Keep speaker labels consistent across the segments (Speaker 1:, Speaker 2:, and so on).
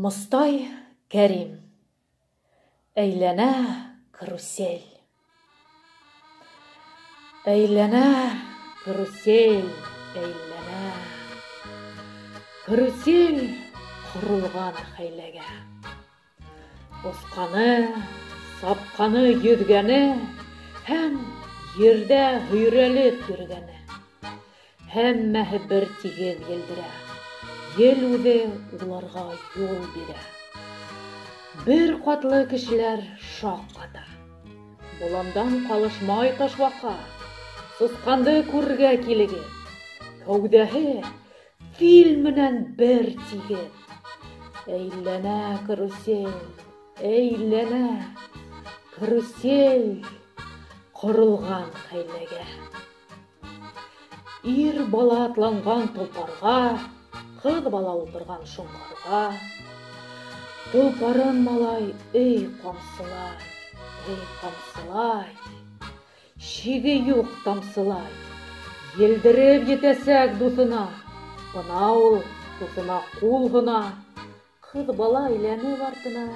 Speaker 1: Мостай Кәрим. Әйләнә карусель. Әйләнә карусель, әйләнә. Карусель құрылған хәйләгә. Осқаны, сапқаны, йөҙгәне, һәм ердә һөйрәлеп йөргәне. Һәммәһе бер тигеҙ елдерә. Ел үҙе уларға юл бирә. Бер ҡатлы кешеләр шаҡ ҡата. Буламдан ҡалышмай ташбаҡа. Сусҡанды күрергә килегеҙ. Кәүҙәһе фил менән бер тигеҙ. Әйләнә карусель, әйләнә карусель ҡоролған хәйләгә. Ир бала атланған толпарға, ҡыҙ бала ултырған шоңҡарға. Толпарын малай эй ҡамсылай, эй ҡамсылай. Шиге юҡ тамсылай. Елдереп етәсәк дуҫына. Бына ул дуҫына ҡул һона. Ҡыҙ бала әйләнеп артына.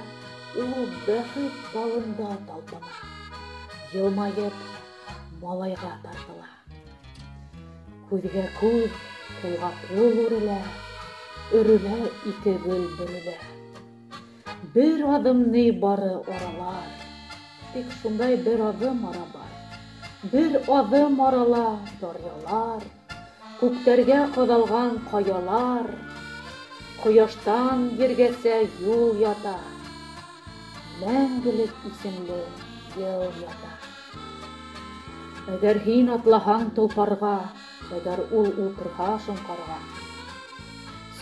Speaker 1: Ул бәхет балында талпына. Йылмайып малайға тартыла. Күҙгә күҙ, ҡулға ҡул үрелә. Өрөлә ике гөл бөрөлә. Бер аҙым ни бары аралар. Тик шундай бер аҙым ара бар. Бер аҙым арала даръялар. Күктәргә ҡаҙалған ҡаялар. Ҡояштан ергәсә юл ята. Мәңгелек исемле йыл ята. Әгәр һин атлаһаң толпарға, әгәр ул ултырһа шоңҡарға,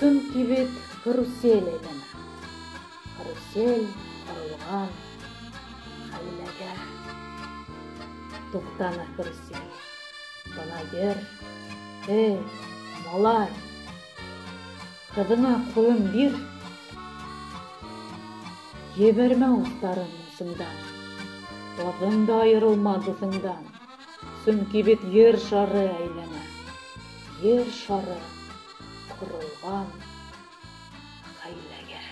Speaker 1: сөнки бит карусель әйләнә. Карусель ҡоролған хәйләгә. Туҡтаны карусель. Бына ер. Эй, малай, ҡыҙыңа ҡулын бир. Ебәрмә устарын усыңдан. Аҙым да айырылма дуҫыңдан. Сөнки бит ер шары әйләнә. Ер шары ҡоролған хәйләгә.